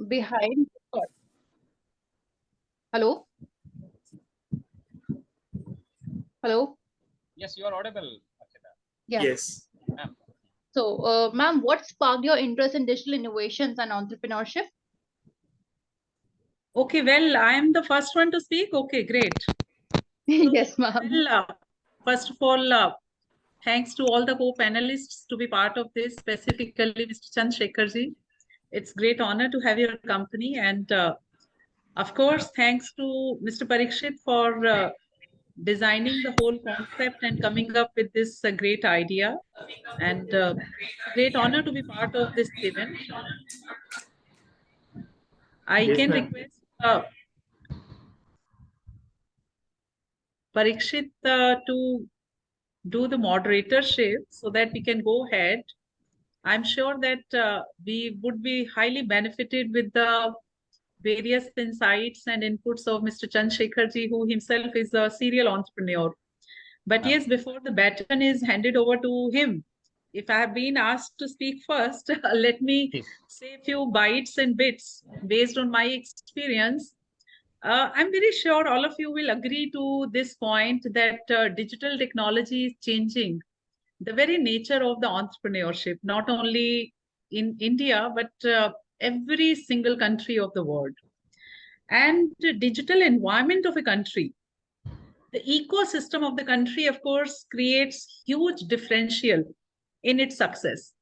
behind. Hello? Hello? Yes, you are audible, Akshita. Yeah. Yes. Ma'am. So, ma'am, what sparked your interest in digital innovations and entrepreneurship? Okay, well, I am the first one to speak. Okay, great. Yes, ma'am. Well, first of all, thanks to all the co-panelists to be part of this, specifically Mr. Chandrashekhar ji. It's great honor to have your company. And of course, thanks to Mr. Parikshit for designing the whole concept and coming up with this great idea. And it's a great honor to be part of this event. I Yes, can ma'am. request Parikshit to do the moderatorship so that we can go ahead. I'm sure that we would be highly benefited with the various insights and inputs of Mr. Chandrashekhar ji, who himself is a serial entrepreneur. But yes, before the baton is handed over to him, if I have been asked to speak first, let me say a few bites and bits based on my experience. I'm very sure all of you will agree to this point that digital technology is changing the very nature of the entrepreneurship, not only in India, but every single country of the world. And the digital environment of a country, the ecosystem of the country, of course, creates huge differential in its success.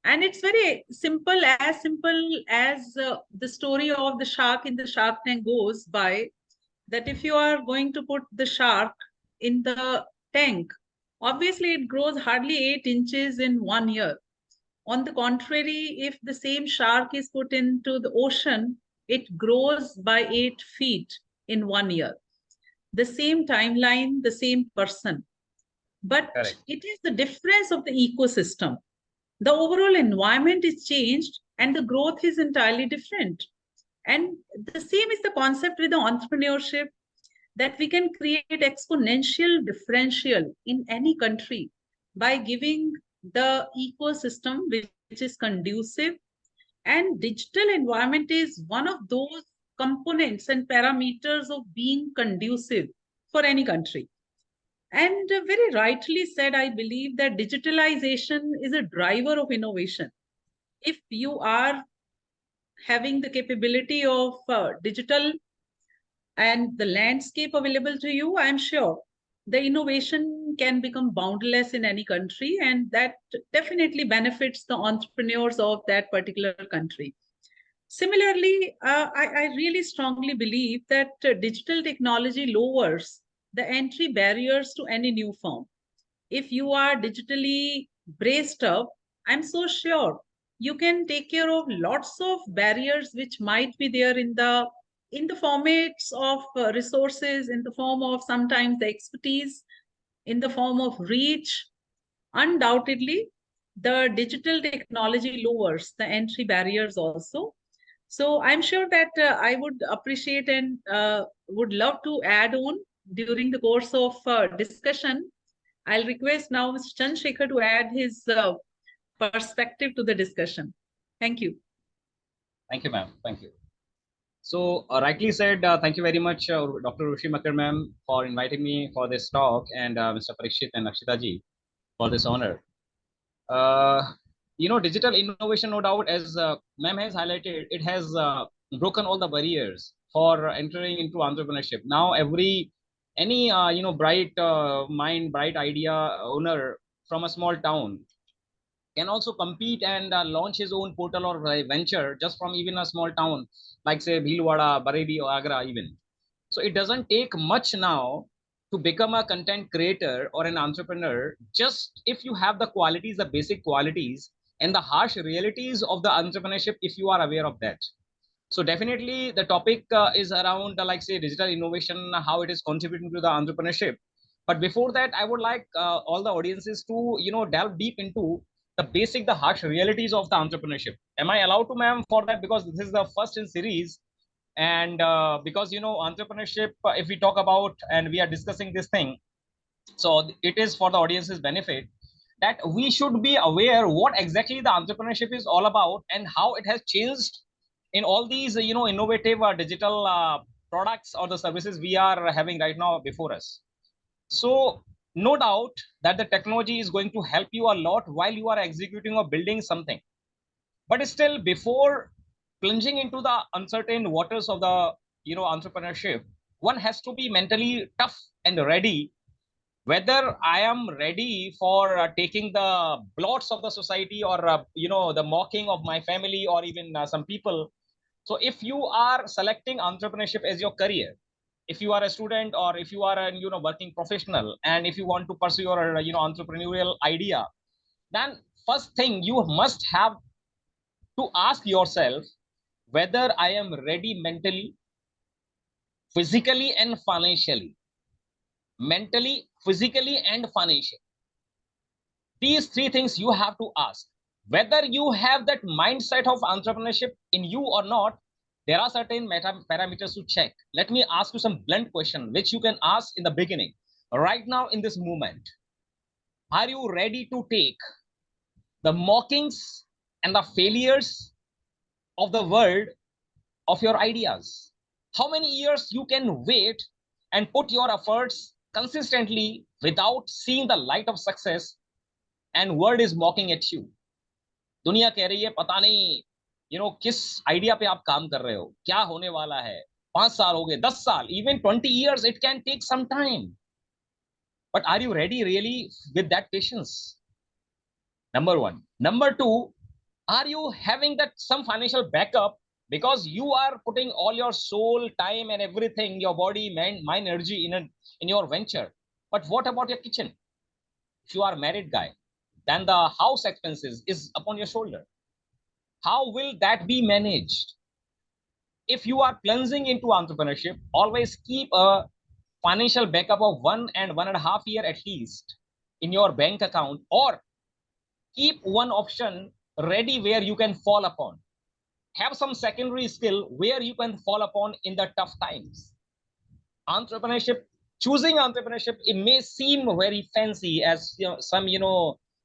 And it's very simple as the story of the shark in the Shark Tank goes by, that if you are going to put the shark in the tank, obviously it grows hardly 8 inches in 1 year. On the contrary, if the same shark is put into the ocean, it grows by 8 feet in 1 year. The same timeline, the same person. But Correct. it is the difference of the ecosystem. The overall environment is changed and the growth is entirely different. And the same is the concept with the entrepreneurship, that we can create exponential differential in any country by giving the ecosystem which is conducive. And digital environment is one of those components and parameters of being conducive for any country. And very rightly said, I believe that digitalization is a driver of innovation. If you are having the capability of digital and the landscape available to you, I'm sure the innovation can become boundless in any country, and that definitely benefits the entrepreneurs of that particular country. Similarly, I really strongly believe that digital technology lowers the entry barriers to any new firm. If you are digitally braced up, I'm so sure you can take care of lots of barriers which might be there in the formats of resources, in the form of sometimes the expertise, in the form of reach. Undoubtedly, the digital technology lowers the entry barriers also. So I'm sure that I would appreciate and would love to add on during the course of discussion. I'll request now Mr. Chandrashekhar to add his perspective to the discussion. Thank you. Thank you, ma'am. Thank you. So, rightly said, thank you very much, Dr. Urvashi Makkar, ma'am, for inviting me for this talk, and Mr. Parikshit and Akshita ji for this honor. Digital innovation, no doubt, as ma'am has highlighted, it has broken all the barriers for entering into entrepreneurship. Now, any bright mind, bright idea owner from a small town can also compete and launch his own portal or venture just from even a small town like say Bhilwara, Bareilly or Agra even. So it doesn't take much now to become a content creator or an entrepreneur, just if you have the qualities, the basic qualities and the harsh realities of the entrepreneurship, if you are aware of that. So definitely the topic is around like say digital innovation, how it is contributing to the entrepreneurship. But before that, I would like all the audiences to delve deep into the basic, the harsh realities of the entrepreneurship. Am I allowed to, ma'am, for that? Because this is the first in series, and because entrepreneurship, if we talk about and we are discussing this thing, so it is for the audience's benefit that we should be aware what exactly the entrepreneurship is all about and how it has changed in all these, innovative digital products or the services we are having right now before us. So no doubt that the technology is going to help you a lot while you are executing or building something. But still, before plunging into the uncertain waters of the entrepreneurship, one has to be mentally tough and ready. Whether I am ready for taking the blots of the society, or the mocking of my family, or even some people. So if you are selecting entrepreneurship as your career, if you are a student, or if you are a working professional, and if you want to pursue your entrepreneurial idea, then first thing you must have to ask yourself whether I am ready mentally, physically, and financially. Mentally, physically, and financially. These three things you have to ask. Whether you have that mindset of entrepreneurship in you or not, there are certain parameters to check. Let me ask you some blunt question, which you can ask in the beginning. Right now, in this moment, are you ready to take the mockings and the failures of the world of your ideas? How many years you can wait and put your efforts consistently without seeing the light of success, and world is mocking at you? दुनिया कह रही है पता नहीं किस idea पे आप काम कर रहे हो, क्या होने वाला है, 5 साल हो गए, 10 साल, even 20 years, it can take some time. But are you ready really with that patience? Number one. Number two, are you having that some financial backup, because you are putting all your soul, time, and everything, your body, mind, energy in your venture? But what about your kitchen? If you are a married guy, then the house expenses is upon your shoulder. How will that be managed? If you are plunging into entrepreneurship, always keep a financial backup of 1.5 years at least in your bank account, or keep one option ready where you can fall upon. Have some secondary skill where you can fall upon in the tough times. Choosing entrepreneurship, it may seem very fancy, as some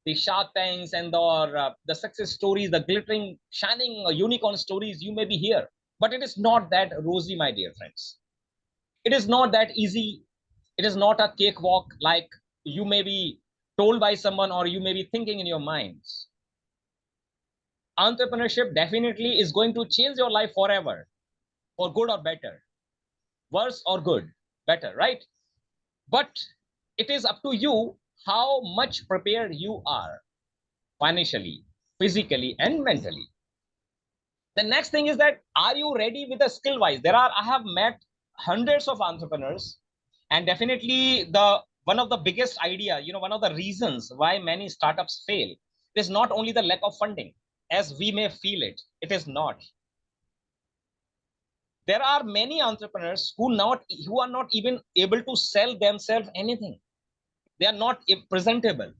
the Shark Tanks and the success stories, the glittering, shining unicorn stories you may be here. But it is not that rosy, my dear friends. It is not that easy. It is not a cakewalk like you may be told by someone, or you may be thinking in your minds. Entrepreneurship definitely is going to change your life forever, for good or better, worse or good, better, right? But it is up to you how much prepared you are financially, physically, and mentally. The next thing is that, are you ready with the skill wise? I have met hundreds of entrepreneurs, and definitely one of the biggest idea, one of the reasons why many startups fail is not only the lack of funding, as we may feel it. It is not. There are many entrepreneurs who are not even able to sell themselves anything. They are not presentable.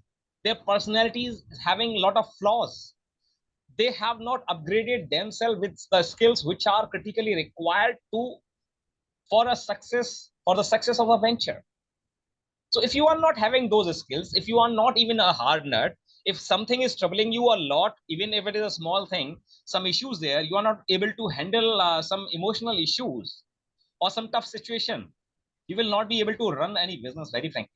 Their personality is having a lot of flaws. They have not upgraded themselves with the skills which are critically required for the success of a venture. So if you are not having those skills, if you are not even a hard nut, if something is troubling you a lot, even if it is a small thing, some issues there, you are not able to handle some emotional issues or some tough situation, you will not be able to run any business, very frankly.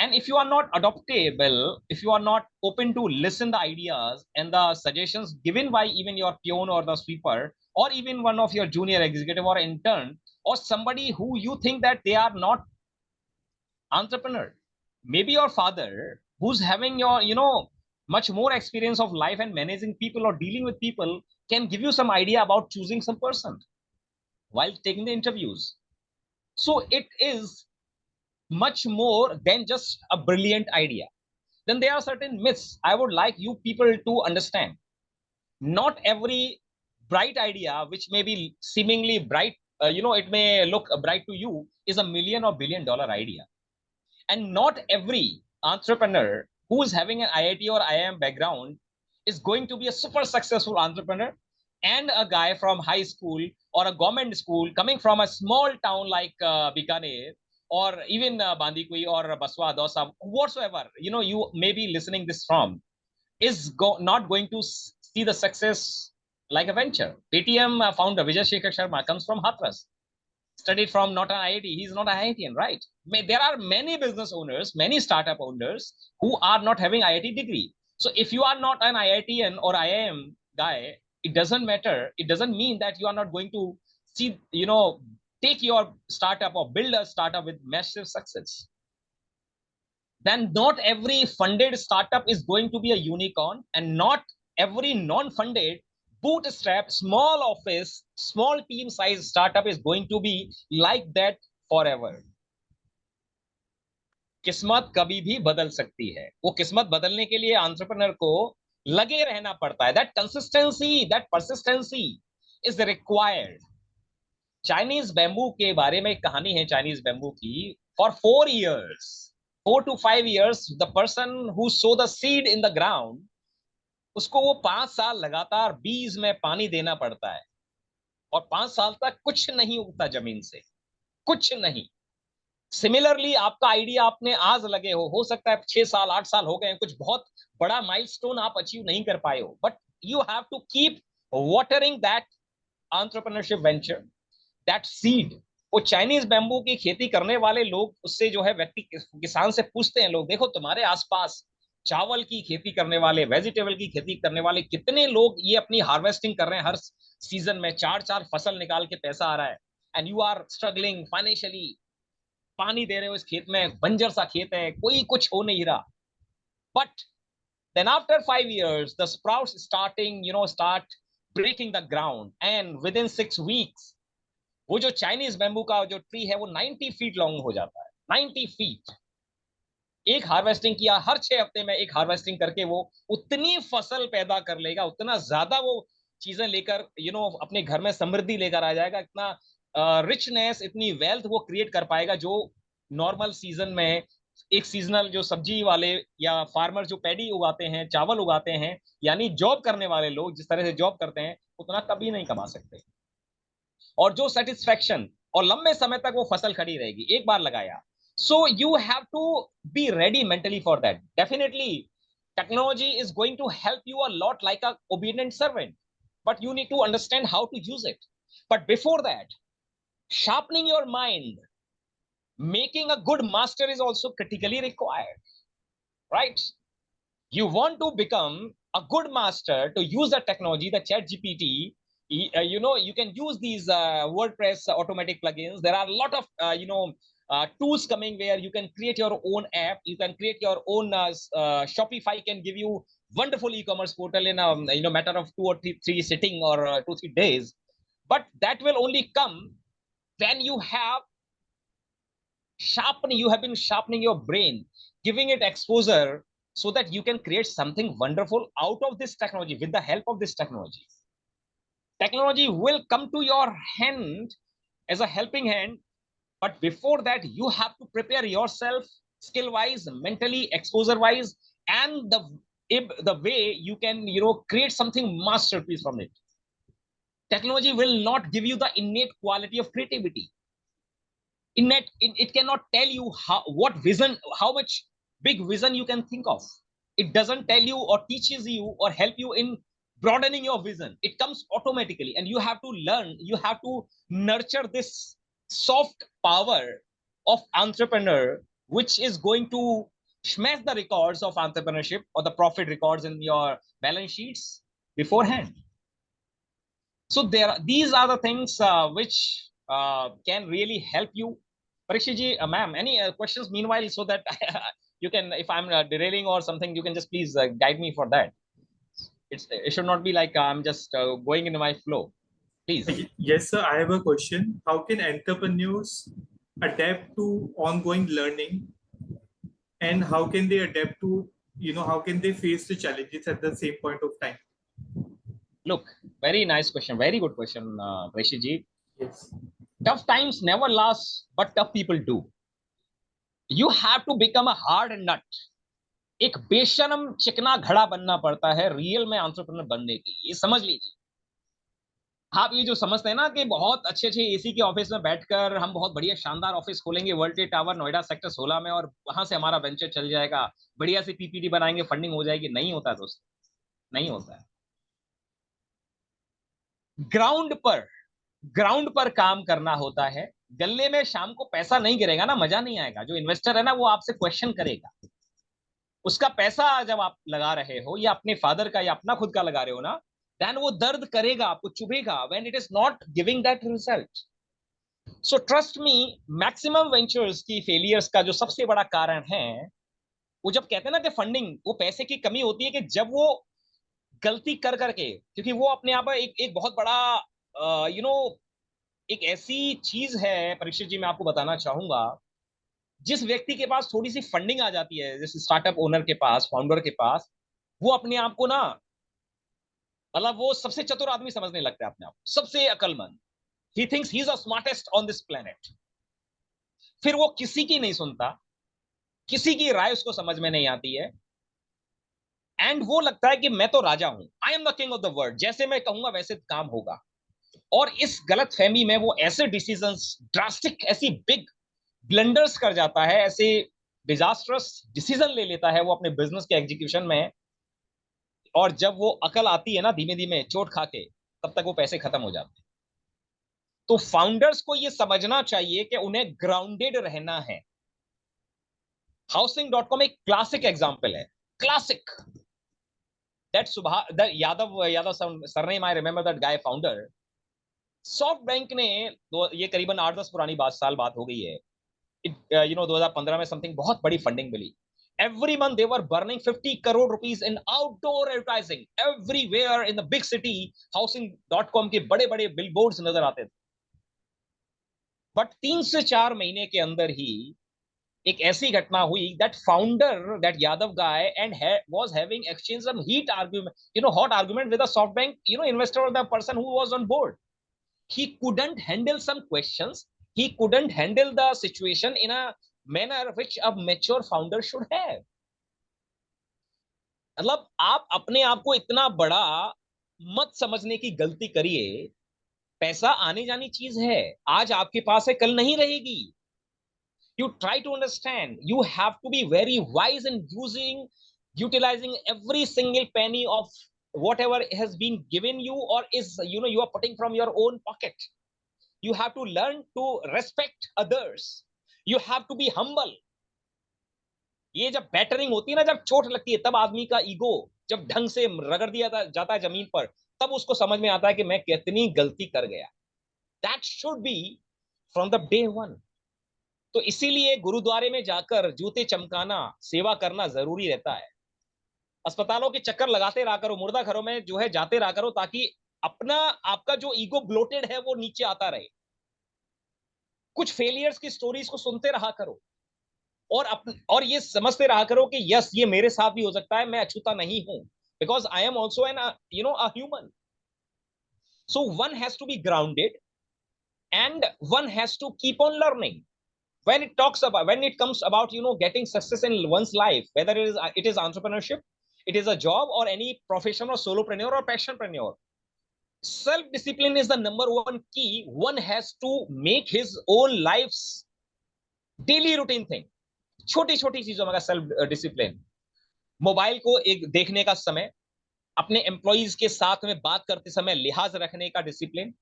And if you are not adaptable, if you are not open to listen the ideas and the suggestions given by even your peon or the sweeper, or even one of your junior executive or intern, or somebody who you think that they are not entrepreneur, maybe your father, who's having your much more experience of life and managing people or dealing with people, can give you some idea about choosing some person while taking the interviews. So it is much more than just a brilliant idea. Then there are certain myths I would like you people to understand. Not every bright idea, which may be seemingly bright, it may look bright to you, is a million or billion-dollar idea. And not every entrepreneur who is having an IIT or IIM background is going to be a super successful entrepreneur. And a guy from high school or a government school coming from a small town like Bikaner, or even Bandikui or Baswa, Dosa, whatsoever, you may be listening this from, is not going to see the success like a venture. Paytm founder Chandrashekhar Sharma comes from Hathras, studied from not an IIT. He's not an IITian, right? There are many business owners, many startup owners who are not having IIT degree. So if you are not an IITian or IIM guy, it doesn't matter. It doesn't mean that you are not going to see, take your startup or build a startup with massive success. Then not every funded startup is going to be a unicorn, and not every non-funded bootstrap small office small team size startup is going to be like that forever. किस्मत कभी भी बदल सकती है. वो किस्मत बदलने के लिए एंटरप्रेन्योर को लगे रहना पड़ता है. That consistency, that persistency is required. Chinese bamboo के बारे में एक कहानी है चाइनीज बैम्बू की. For 4 years, 4 to 5 years, the person who sow the seed in the ground, उसको वो 5 साल लगातार बीज में पानी देना पड़ता है, और 5 साल तक कुछ नहीं उगता जमीन से, कुछ नहीं. सिमिलरली आपका आइडिया आपने आज लगे हो सकता है 6 साल 8 साल हो गए हैं, कुछ बहुत बड़ा माइलस्टोन आप अचीव नहीं कर पाए हो, but you have to keep watering that entrepreneurship venture, that seed. वो चाइनीज बैम्बू की खेती करने वाले लोग उससे जो है व्यक्ति किसान से पूछते हैं लोग, देखो तुम्हारे आसपास चावल की खेती करने वाले, वेजिटेबल की खेती करने वाले कितने लोग ये अपनी हार्वेस्टिंग कर रहे हैं, हर सीजन में 4-4 फसल निकाल के पैसा आ रहा है, and you are struggling financially. पानी दे रहे हो इस खेत में, बंजर सा खेत है, कोई कुछ हो नहीं रहा. But then after 5 years the sprouts start breaking the ground, and within 6 weeks वो जो चाइनीज बैम्बू का जो ट्री है वो 90 फीट लॉन्ग हो जाता है. 90 फीट. एक हार्वेस्टिंग किया, हर 6 हफ्ते में एक हार्वेस्टिंग करके वो उतनी फसल पैदा कर लेगा, उतना ज्यादा वो चीजें लेकर अपने घर में समृद्धि लेकर आ जाएगा, इतना रिचनेस, इतनी वेल्थ वो क्रिएट कर पाएगा जो नॉर्मल सीजन में एक सीजनल जो सब्जी वाले या फार्मर जो पैडी उगाते हैं, चावल उगाते हैं, यानी जॉब करने वाले लोग जिस तरह से जॉब करते हैं, उतना कभी नहीं कमा सकते. और जो सेटिस्फैक्शन, और लंबे समय तक वो फसल खड़ी रहेगी एक बार लगाया. So you have to be ready mentally for that. Definitely technology is going to help you a lot like a obedient servant, but you need to understand how to use it. But before that, sharpening your mind, making a good master is also critically required, right? You want to become a good master to use the technology, the chat GPT. You can use these WordPress automatic plugins. There are a lot of tools coming where you can create your own app, you can create your own Shopify can give you wonderful e-commerce portal in a matter of 2 or 3 sitting or 2-3 days. But that will only come when you have been sharpening your brain, giving it exposure, so that you can create something wonderful out of this technology. With the help of this technology will come to your hand as a helping hand. But before that, you have to prepare yourself skill wise, mentally, exposure wise, and the way you can create something masterpiece from it. Technology will not give you the innate quality of creativity. It cannot tell you what vision, how much big vision you can think of. It doesn't tell you or teaches you or help you in broadening your vision. It comes automatically, and you have to learn, you have to nurture this soft power of entrepreneur, which is going to smash the records of entrepreneurship or the profit records in your balance sheets beforehand. So these are the things which can really help you. Parikshit ji, ma'am, any questions meanwhile, so that you can, if I'm derailing or something, you can just please guide me for that. It should not be like I'm just going into my flow. Please. Yes, sir. I have a question. How can entrepreneurs adapt to ongoing learning, and how can they adapt to, how can they face the challenges at the same point of time? Look, very nice question. Very good question, Parikshit ji. Yes. Tough times never last, but tough people do. You have to become a hard nut. एक बेशरम चिकना घड़ा बनना पड़ता है real में entrepreneur बनने के लिए. ये समझ लीजिए. आप ये जो समझते हैं ना कि बहुत अच्छे एसी के ऑफिस में बैठकर हम बहुत बढ़िया शानदार ऑफिस खोलेंगे world trade tower Noida sector 16 में, और वहां से हमारा वेंचर चल जाएगा, बढ़िया से पीपीटी बनाएंगे, फंडिंग हो जाएगी. नहीं होता है दोस्तों, नहीं होता है. ग्राउंड पर काम करना होता है। गल्ले में शाम को पैसा नहीं गिरेगा ना, मजा नहीं आएगा। जो इन्वेस्टर है ना, वो आपसे क्वेश्चन करेगा। उसका पैसा जब आप लगा रहे हो, या अपने फादर का या अपना खुद का लगा रहे हो ना, देन वो दर्द करेगा, आपको चुभेगा when it is not giving that result. So trust me, maximum ventures की फेलियर्स का जो सबसे बड़ा कारण है, वो जब कहते हैं ना कि फंडिंग, वो पैसे की कमी होती है कि जब वो गलती कर करके, क्योंकि वो अपने आप में एक बहुत बड़ा यू नो एक ऐसी चीज है परीक्षित जी, मैं आपको बताना चाहूंगा। जिस व्यक्ति के पास थोड़ी सी फंडिंग आ जाती है, जैसे स्टार्टअप ओनर के पास, फाउंडर के पास, वो अपने आप को ना, मतलब वो सबसे चतुर आदमी समझने लगता है अपने आप, सबसे अक्लमंद। He thinks he is the smartest on this planet. फिर वो किसी की नहीं सुनता, किसी की राय उसको समझ में नहीं आती है, एंड वो लगता है कि मैं तो राजा हूं, I am the king of the world, जैसे मैं कहूंगा वैसे काम होगा। और इस गलत फहमी में वो ऐसे डिसीजंस, ड्रास्टिक, ऐसी बिग ब्लंडर्स कर जाता है, ऐसे डिजास्टरस डिसीजन ले लेता है वो अपने बिजनेस के एग्जीक्यूशन में। और जब वो अकल आती है ना, धीमे धीमे चोट खा के, तब तक वो पैसे खत्म हो जाते हैं। तो फाउंडर्स को ये समझना चाहिए कि उन्हें ग्राउंडेड रहना है। हाउसिंग.com एक क्लासिक एग्जाम्पल है, classic. That Subhash Yadav surname, I remember that guy founder. Soft bank ने, ये करीबन 8-10 पुरानी साल बात हो गई है, 2015 में समथिंग बहुत बड़ी फंडिंग मिली। Every month they were burning 50 crore rupees in outdoor advertising everywhere in the big city. Housing.com के बड़े बड़े बिलबोर्ड्स नजर आते थे। बट 3 से 4 महीने के अंदर ही एक ऐसी घटना हुई, that founder, that Yadav guy, and was having exchanged some heat argument, hot argument with a SoftBank, investor, or the person who was on board. He couldn't handle some questions. He couldn't handle the situation in a manner which a mature founder should have. मतलब आप अपने आप को इतना बड़ा मत समझने की गलती करिए। पैसा आने जानी चीज है, आज आपके पास है, कल नहीं रहेगी। You try to understand, you have to be very wise in utilizing every single penny of whatever has been given you, or is you are putting from your own pocket. You have to learn to respect others. You have to be humble. ये जब battering होती है ना, जब चोट लगती है, तब आदमी का ईगो जब ढंग से रगड़ दिया जाता है जमीन पर, तब उसको समझ में आता है कि मैं कितनी गलती कर गया। That should be from the day one. तो इसीलिए गुरुद्वारे में जाकर जूते चमकाना, सेवा करना जरूरी रहता है। अस्पतालों के चक्कर लगाते रहा करो, मुर्दा घरों में जो है जाते रहा करो, ताकि आपका जो ईगो ब्लोटेड है वो नीचे आता रहे। कुछ फेलियर्स की स्टोरीज को सुनते रहा करो, और ये समझते रहा करो कि यस, ये मेरे साथ भी हो सकता है, मैं अछूता नहीं हूं, because I am also an a human. So one has to be grounded, and one has to keep on learning. when it comes about getting success in one's life, whether it is entrepreneurship, it is a job, or any profession, or solopreneur, or passionpreneur, self discipline is the number one key. One has to make his own life's daily routine thing, छोटी छोटी चीजों में self discipline. Mobile को एक देखने का समय, अपने एम्प्लॉइज के साथ में बात करते समय लिहाज रखने का डिसिप्लिन,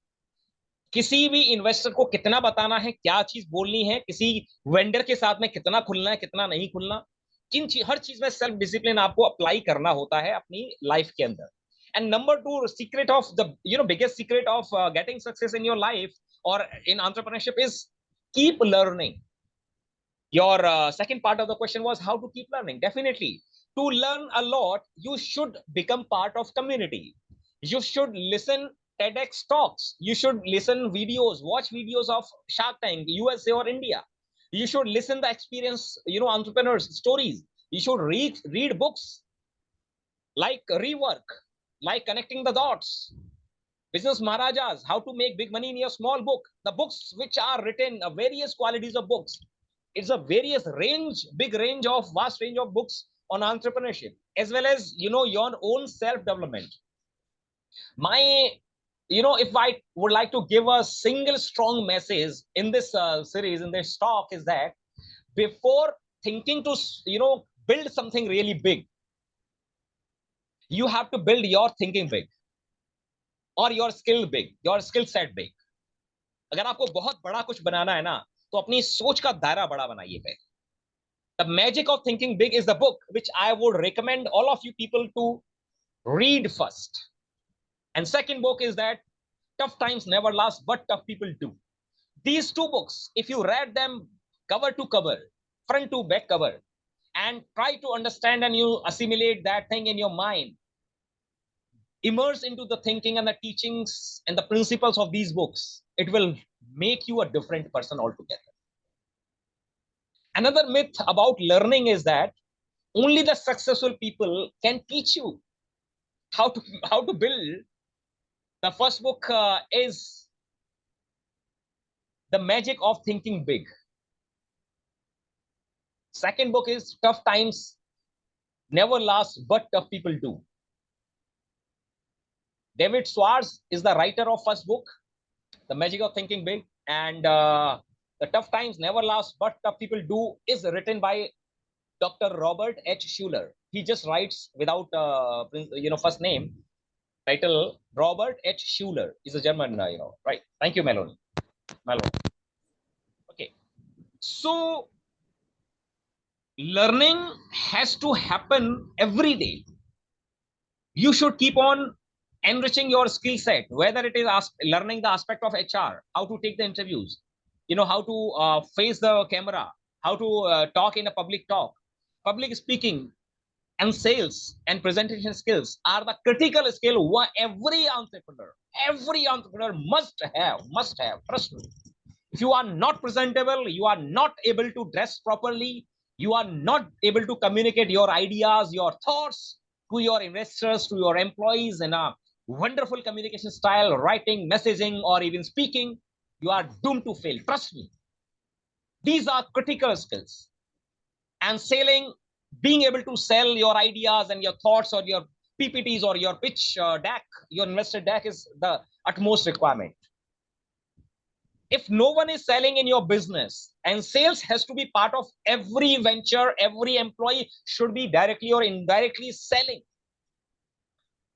किसी भी इन्वेस्टर को कितना बताना है, क्या चीज बोलनी है, किसी वेंडर के साथ में कितना खुलना है, कितना नहीं खुलना, हर चीज में सेल्फ डिसिप्लिन आपको अप्लाई करना होता है अपनी लाइफ के अंदर। And number 2 secret of the biggest secret of getting success in your life और in entrepreneurship is keep learning. Your second part of the question was how to keep learning. Definitely, to learn a lot, you should become part of community. You should listen TEDx talks. You should listen videos, watch videos of Shark Tank, USA or India. You should listen the experience, entrepreneurs stories. You should read books like Rework, like Connecting the Dots, Business Maharajas, How to Make Big Money in Your Small Book. The books which are written, various qualities of books. It's a vast range of books on entrepreneurship, as well as your own self development. If I would like to give a single strong message in this series, in this talk, is that before thinking to build something really big, you have to build your thinking big. or your skill big, your skill set big. अगर आपको बहुत बड़ा कुछ बनाना है ना, तो अपनी सोच का दायरा बड़ा बनाइए पहले. The Magic of Thinking Big is the book which I would recommend all of you people to read first. And second book is that Tough Times Never Last, but Tough People Do. These two books, if you read them cover to cover, front to back cover, and try to understand and you assimilate that thing in your mind, immerse into the thinking and the teachings and the principles of these books, it will make you a different person altogether. Another myth about learning is that only the successful people can teach you how to build. The first book is The Magic of Thinking Big. Second book is Tough Times Never Last, but Tough People Do. David Schwartz is the writer of first book, The Magic of Thinking Big, and The Tough Times Never Last, but Tough People Do is written by Dr. Robert H. Schuller. He just writes without first name. Title Robert H. Schuller is a German, right? Thank you, Melanie. Okay, so learning has to happen every day. You should keep on enriching your skill set, whether it is learning the aspect of HR, how to take the interviews, how to face the camera, how to talk in a public talk, public speaking, and sales and presentation skills are the critical skill every entrepreneur must have. Trust me. If you are not presentable, you are not able to dress properly, you are not able to communicate your ideas, your thoughts to your investors, to your employees in a wonderful communication style, writing, messaging, or even speaking, you are doomed to fail. Trust me. These are critical skills. And selling, being able to sell your ideas and your thoughts or your PPTs or your pitch deck, your investor deck is the utmost requirement. If no one is selling in your business, and sales has to be part of every venture, every employee should be directly or indirectly selling.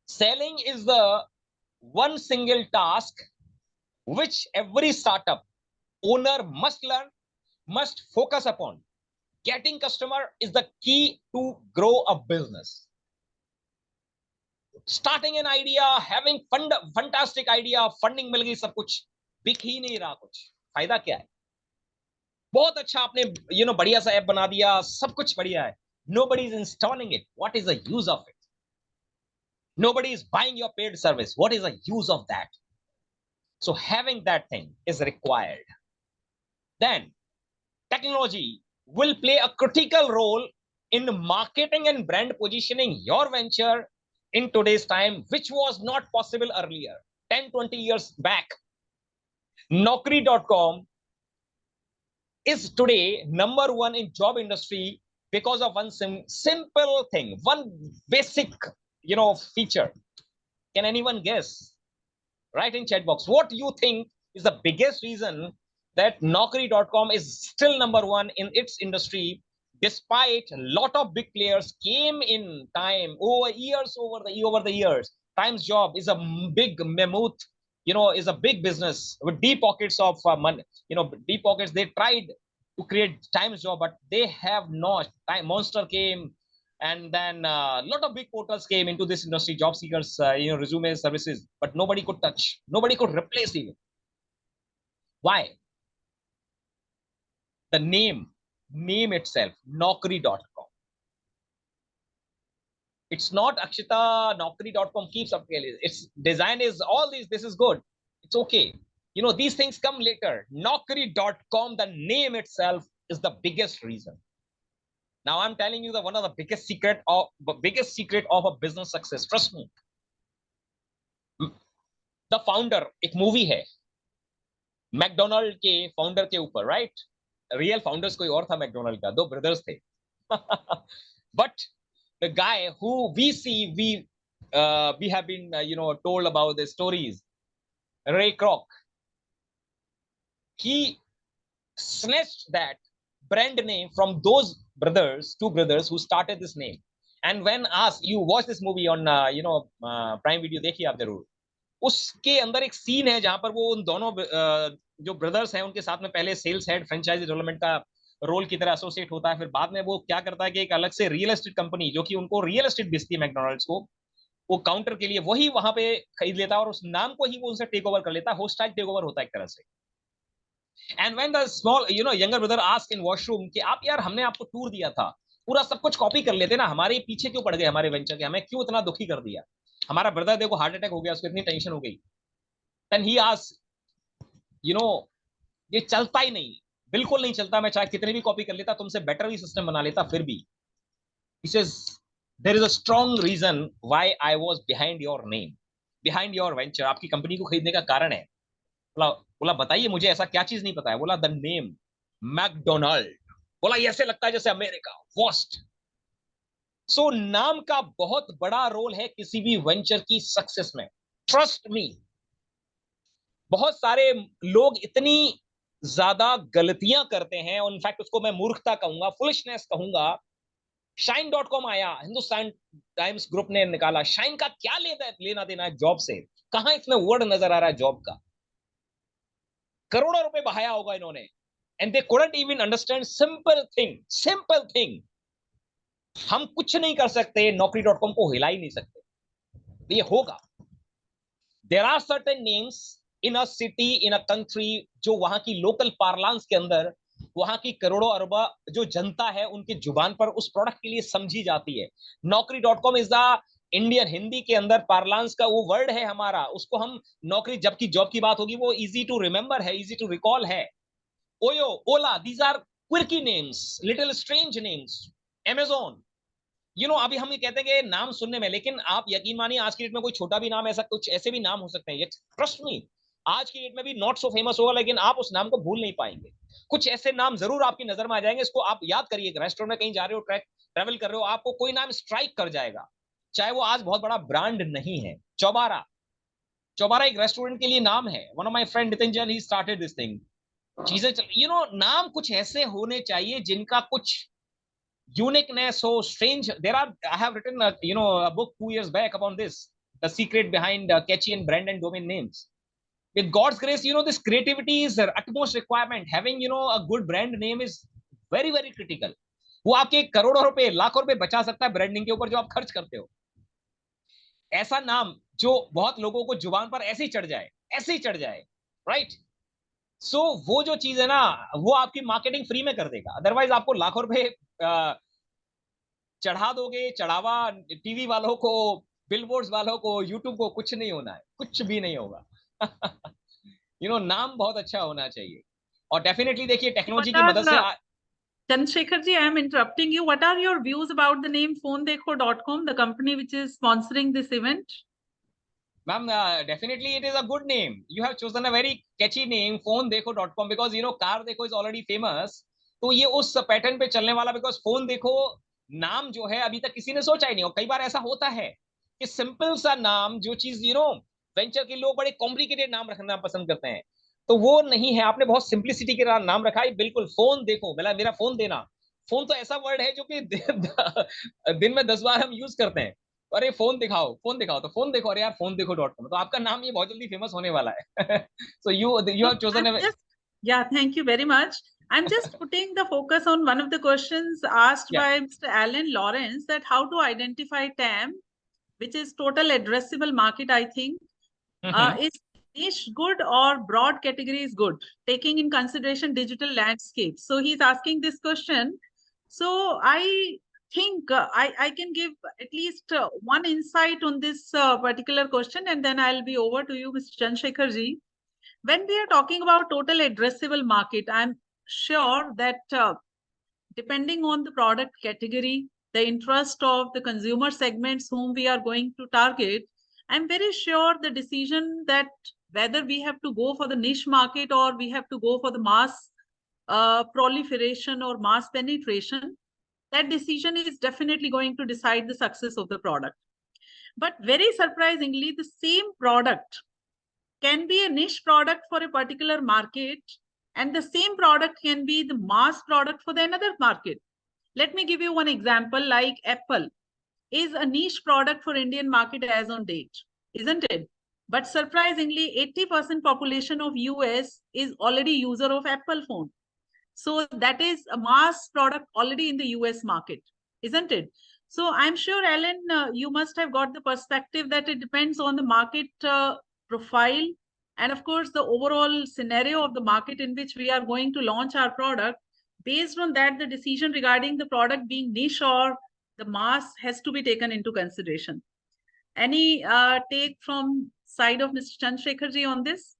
Selling is the one single task which every startup owner must learn, must focus upon. Getting customer is the key to grow a business. Starting an idea, having fantastic idea, funding मिल गई, सब कुछ बिक ही नहीं रहा, कुछ फायदा क्या है? बहुत अच्छा आपने बढ़िया सा ऐप बना दिया, सब कुछ बढ़िया है. Nobody is installing it. What is the use of it? Nobody is buying your paid service. What is the use of that? So having that thing is required. Then technology will play a critical role in marketing and brand positioning your venture in today's time, which was not possible earlier, 10, 20 years back. Naukri.com is today number one in job industry because of one simple thing, one basic, feature. Can anyone guess? Write in chat box. What do you think is the biggest reason that Naukri.com is still number one in its industry, despite a lot of big players came in time over the years. Times Job is a big mammoth, is a big business with deep pockets of money, deep pockets. They tried to create Times Job, but they have not. Monster came, and then a lot of big portals came into this industry, job seekers, resume services, but nobody could touch, nobody could replace even. Why? The name itself, Naukri.com. It's not Akshita, Naukri.com keeps up. Its design is all these. This is good. It's okay. These things come later. Naukri.com, the name itself is the biggest reason. Now I'm telling you that one of the biggest secret of a business success. Trust me. The founder, एक movie है, McDonald के founder के ऊपर, right? Real founders कोई और था McDonald का, दो ब्रदर्स थे. But the guy who we have been told about the stories, Ray Kroc, he snatched that brand name from those two brothers who started this name. And when asked, you watch this movie on Prime Video, देखिए आप जरूर. उसके अंदर एक scene है जहां पर वो उन दोनों जो ब्रदर्स हैं उनके साथ में पहले सेल्स हेड फ्रेंचाइजी डेवलपमेंट का रोल की तरह एसोसिएट होता है, फिर बाद में वो क्या करता है कि एक अलग से रियल एस्टेट कंपनी जो कि उनको रियल एस्टेट बेचती है मैकडोनल्ड्स को, वो काउंटर के लिए वही वहां पे खरीद लेता है और उस नाम को ही वो उनसे टेक ओवर कर लेता है, होस्टाइल टेक ओवर होता है एक तरह से। And when the small younger brother ask in washroom कि आप यार हमने आपको टूर दिया था, पूरा सब कुछ कॉपी कर लेते ना, हमारे पीछे क्यों पड़ गए हमारे वेंचर के, हमें क्यों इतना दुखी कर दिया, हमारा ब्रदर देखो हार्ट अटैक हो गया, उसको इतनी टेंशन हो गई। देन ही आस्क ये चलता ही नहीं, बिल्कुल नहीं चलता, मैं चाहे कितने भी कॉपी कर लेता, तुमसे बेटर भी सिस्टम बना लेता, फिर भी he says there is a strong reason why I was behind your name, behind your venture, आपकी कंपनी को खरीदने का कारण है। बोला बोला बताइए मुझे, ऐसा क्या चीज नहीं पता है। बोला द नेम मैकडोनाल्ड। बोला ये ऐसे लगता है जैसे अमेरिका वर्स्ट। सो नाम का बहुत बड़ा रोल है किसी भी वेंचर की सक्सेस में, ट्रस्ट मी। बहुत सारे लोग इतनी ज्यादा गलतियां करते हैं, और इनफैक्ट उसको मैं मूर्खता कहूंगा, फुलिशनेस कहूंगा। Shine.com आया, हिंदुस्तान टाइम्स ग्रुप ने निकाला, शाइन का क्या लेना देना है जॉब से, कहां इसमें वर्ड नजर आ रहा है जॉब का, करोड़ों रुपए बहाया होगा इन्होंने, and they couldn't even understand simple thing. हम कुछ नहीं कर सकते, नौकरी.com को हिला ही नहीं सकते, ये होगा। There are certain names in a city, in a country, जो वहां की लोकल पार्लांस के अंदर वहां की करोड़ों अरबा जो जनता है उनकी जुबान पर उस प्रोडक्ट के लिए समझी जाती है। नौकरी.com इज द इंडियन, हिंदी के अंदर पार्लांस का वो वर्ड है हमारा, उसको हम नौकरी, जबकि जॉब की बात होगी वो इजी टू रिमेंबर है, इजी टू रिकॉल है। Oyo, Ola, these are quirky names, little strange names. Amazon, अभी हम ये कहते हैं कि नाम सुनने में, लेकिन आप यकीन मानिए आज की डेट में कोई छोटा भी नाम, ऐसा कुछ ऐसे भी नाम हो सकते हैं, ट्रस्ट मी, आज की डेट में भी नॉट सो फेमस होगा, लेकिन आप उस नाम को भूल नहीं पाएंगे। कुछ ऐसे नाम जरूर आपकी नजर में आ जाएंगे, इसको आप याद करिए। रेस्टोरेंट में कहीं जा रहे हो, ट्रैवल कर रहे हो, आपको कोई नाम स्ट्राइक कर जाएगा, चाहे वो आज बहुत बड़ा ब्रांड नहीं है। चौबारा, चौबारा एक रेस्टोरेंट के लिए नाम है। One of my friend Nitin Jain, he started this thing. चीजें नाम कुछ ऐसे होने चाहिए जिनका कुछ uniqueness, so strange. I have written a book 2 years back upon this, the secret behind catchy and brand and domain names. With God's grace, this creativity is the utmost requirement. Having a good brand name is very very critical. वो आपके करोड़ों रुपए, लाखों रुपए बचा सकता है branding के ऊपर जो आप खर्च करते हो। ऐसा नाम जो बहुत लोगों को जुबान पर ऐसे ही चढ़ जाए, ऐसे ही चढ़ जाए, राइट। सो वो जो चीज है ना, वो आपकी मार्केटिंग फ्री में कर देगा। अदरवाइज आपको लाखों रुपए चढ़ा दोगे, चढ़ावा टीवी वालों को, बिलबोर्ड्स वालों को, यूट्यूब को, कुछ नहीं होना है, कुछ भी नहीं होगा। नाम बहुत अच्छा होना चाहिए। और डेफिनेटली देखिए टेक्नोलॉजी की मदद से Chandrasekhar ji, I am interrupting you. What are your views about the name phonedekho.com, the company which is sponsoring this event? Ma'am, definitely it is a good name. You have chosen a very catchy name, phonedekho.com, because car dekho is already famous. तो ये उस pattern पे चलने वाला, because phone देखो नाम जो है अभी तक किसी ने सोचा ही नहीं। और कई बार ऐसा होता है कि सिंपल सा नाम, जो चीज वेंचर के लोग बड़े कॉम्प्लिकेटेड नाम रखना पसंद करते हैं, तो वो नहीं है। आपने बहुत सिंप्लिसिटी के नाम रखा है, बिल्कुल। फोन देखो, मेरा फोन देना, फोन तो ऐसा वर्ड है जो कि दिन में 10 बार हम यूज करते हैं। अरे फोन दिखाओ, फोन दिखाओ, तो फोन देखो, अरे यार फोन देखो.com, तो आपका नाम ये बहुत जल्दी फेमस होने वाला है। So you have chosen a, yeah, thank you very much. I'm just putting the focus on one of the questions asked by Mr. Alan Lawrence, that how to identify TAM, which is total addressable market, I think. Is niche good or broad category is good, taking in consideration digital landscape? So he's asking this question. So I think I can give at least one insight on this particular question, and then I'll be over to you, Mr. Chandrasekhar ji. When we are talking about total addressable market, I'm sure that depending on the product category, the interest of the consumer segments whom we are going to target, I'm very sure the decision that whether we have to go for the niche market or we have to go for the mass proliferation or mass penetration, that decision is definitely going to decide the success of the product. But very surprisingly, the same product can be a niche product for a particular market, and the same product can be the mass product for the another market. Let me give you one example, like Apple is a niche product for Indian market as on date, isn't it? But surprisingly, 80% population of US is already user of Apple phone. So that is a mass product already in the US market, isn't it? So I'm sure, Alan, you must have got the perspective that it depends on the market profile and, of course, the overall scenario of the market in which we are going to launch our product. Based on that, the decision regarding the product being niche or the mass has to be taken into consideration. Any take from side of Mr. Chandrashekhar ji on this?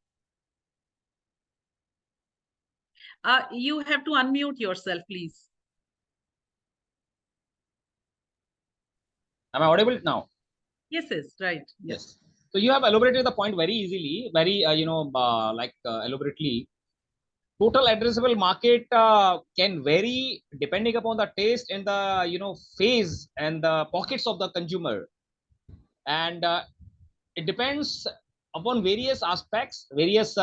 You have to unmute yourself, please. Am I audible now? Yes, right. Yes. So you have elaborated the point very easily, very elaborately. Total addressable market can vary depending upon the taste and the phase and the pockets of the consumer, and it depends upon various aspects, various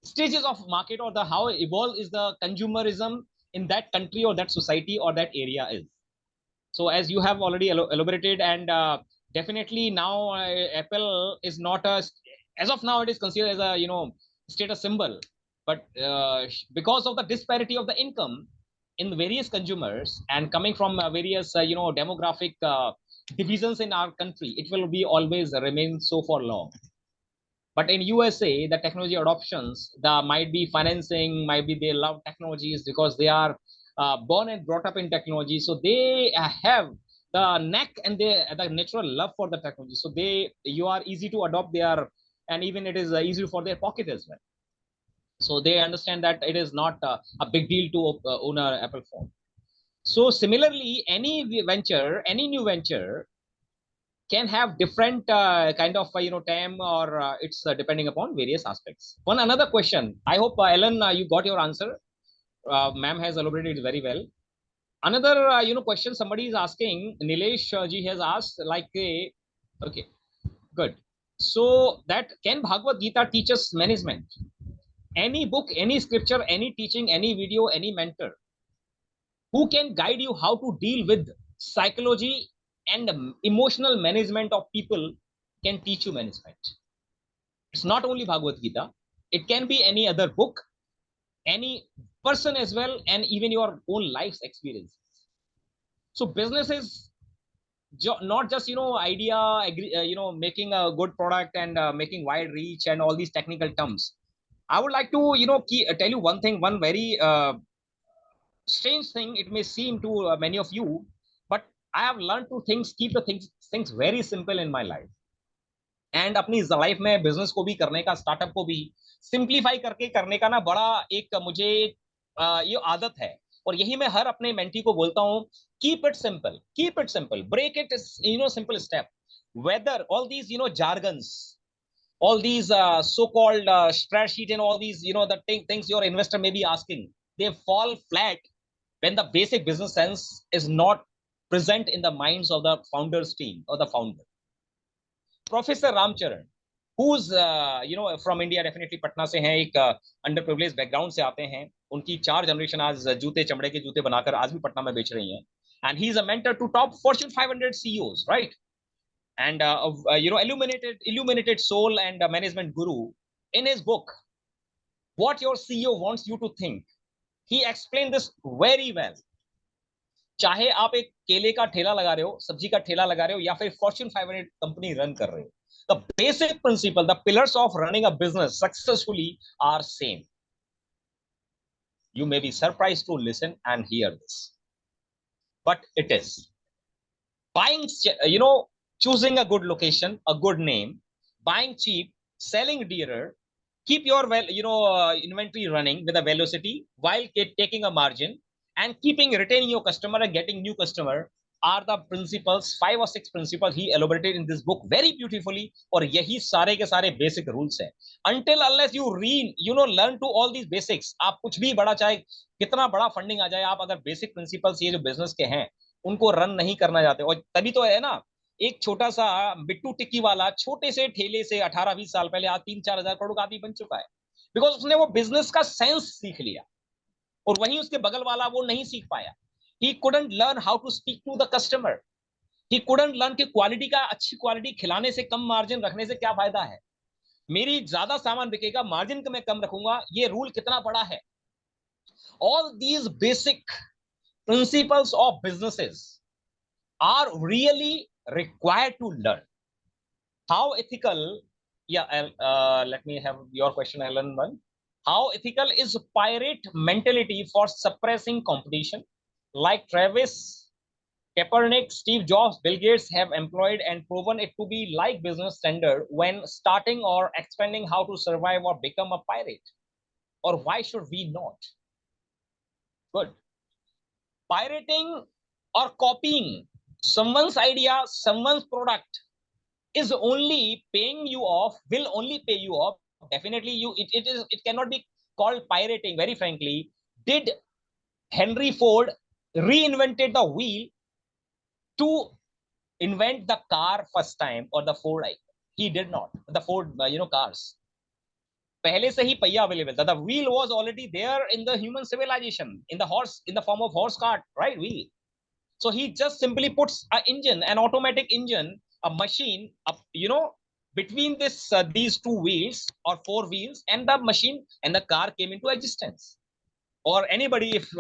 stages of market, or the how evolved is the consumerism in that country or that society or that area is. So as you have already elaborated, and definitely now Apple is not a, as of now it is considered as a status symbol, but because of the disparity of the income in the various consumers and coming from various demographic divisions in our country, it will be always remain so for long. But in USA, the technology adoptions, the might be financing, might be they love technologies because they are born and brought up in technology, so they have the knack and the natural love for the technology. So you are easy to adopt. They are, and even it is easy for their pocket as well. So they understand that it is not a big deal to own an Apple phone. So similarly, any venture, any new venture can have different kind of time, or it's depending upon various aspects. One another question. I hope Ellen, you got your answer. Ma'am has elaborated very well. Another question somebody is asking. Nilesh ji has asked like, okay, good. So that can Bhagavad Gita teach us management? Any book, any scripture, any teaching, any video, any mentor who can guide you how to deal with psychology and emotional management of people can teach you management. It's not only Bhagavad Gita, it can be any other book, any person as well, and even your own life's experiences. So business is not just idea, making a good product and making wide reach and all these technical terms. I would like to tell you one thing, one very strange thing it may seem to many of you, but I have learned to keep the things very simple in my life. And अपनी life में business को भी करने का, startup को भी simplify करके करने का ना बड़ा एक मुझे ये आदत है, और यही मैं हर अपने मेंटी को बोलता हूँ, keep it simple, break it simple step, whether all these jargons, all these so-called spreadsheet and all these the things your investor may be asking, they fall flat when the basic business sense is not present in the minds of the founders team or the founder. Professor Ramcharan, who's from India, definitely Patna से हैं, एक underprivileged background से आते हैं, उनकी 4 generation आज जूते, चमड़े के जूते बनाकर आज भी पटना में बेच रही हैं, and he is a mentor to top Fortune 500 CEOs, right? And illuminated soul and management guru. In his book, What Your CEO Wants You to Think, he explained this very well. चाहे आप एक केले का ठेला लगा रहे हो, सब्जी का ठेला लगा रहे हो, या फिर Fortune 500 कंपनी रन कर रहे हो, the basic principle, the pillars of running a business successfully are same. You may be surprised to listen and hear this, but it is buying, choosing a good location, a good name, buying cheap, selling dearer, keep your inventory running with a velocity while taking a margin, and retaining your customer and getting new customer are the principles, 5 or 6 principles he elaborated in this book very beautifully. और यही सारे के सारे basic rules हैं. Until unless you learn to all these basics, आप कुछ भी बड़ा, चाहे कितना बड़ा फंडिंग आ जाए, आप अगर basic principles ये जो business के हैं उनको रन नहीं करना चाहते, और तभी तो है ना, एक छोटा सा बिट्टू टिक्की वाला छोटे से ठेले से 18-20 साल पहले आज 3-4 हजार करोड़ का आदमी बन चुका है, बिकॉज उसने वो बिजनेस का सेंस सीख लिया, और वहीं उसके बगल वाला वो नहीं सीख पाया. He couldn't learn how to speak to the customer. He couldn't learn कि क्वालिटी का अच्छी क्वालिटी खिलाने से कम मार्जिन रखने से क्या फायदा है, मेरी ज्यादा सामान बिकेगा, मार्जिन मैं कम रखूंगा, ये रूल कितना बड़ा है. All these basic principles of businesses are really required to learn. How ethical, yeah, let me have your question, Alan. One, how ethical is pirate mentality for suppressing competition? Like Travis Kaepernick, Steve Jobs, Bill Gates have employed and proven it to be like business standard when starting or expanding how to survive or become a pirate. Or why should we not? Good. Pirating or copying someone's idea, someone's product is only paying you off, will only pay you off. Definitely, it cannot be called pirating, very frankly. Did Henry Ford reinvented the wheel to invent the car first time, or the Ford? He did not. The Ford, cars. पहले से ही पहिया available था. The wheel was already there in the human civilization, in the form of horse cart, right? Wheel. So he just simply puts an engine, an automatic engine, a machine, between these two wheels or four wheels, and the machine and the car came into existence. Or anybody, if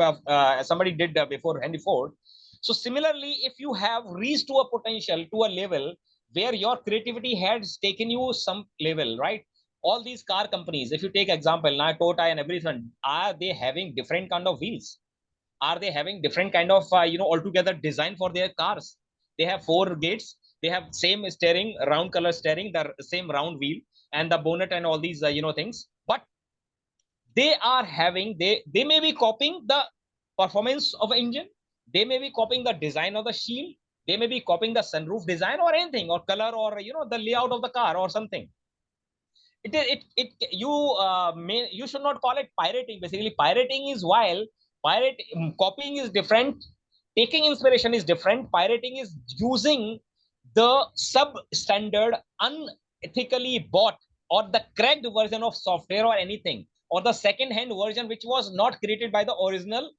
somebody did before Henry Ford. So similarly, if you have reached to a potential, to a level where your creativity has taken you some level, right? All these car companies, if you take example, now Toyota and everything, are they having different kind of wheels? Are they having different kind of altogether design for their cars? They have 4 gates, they have same steering, round color steering, the same round wheel, and the bonnet and all these things. But they are having, they may be copying the performance of an engine, they may be copying the design of the shield, they may be copying the sunroof design or anything, or color, or the layout of the car or something. You should not call it pirating. Basically, pirating is copying is different, taking inspiration is different. Pirating is using the substandard, unethically bought, or the cracked version of software or anything, or the second hand version which was not created by the original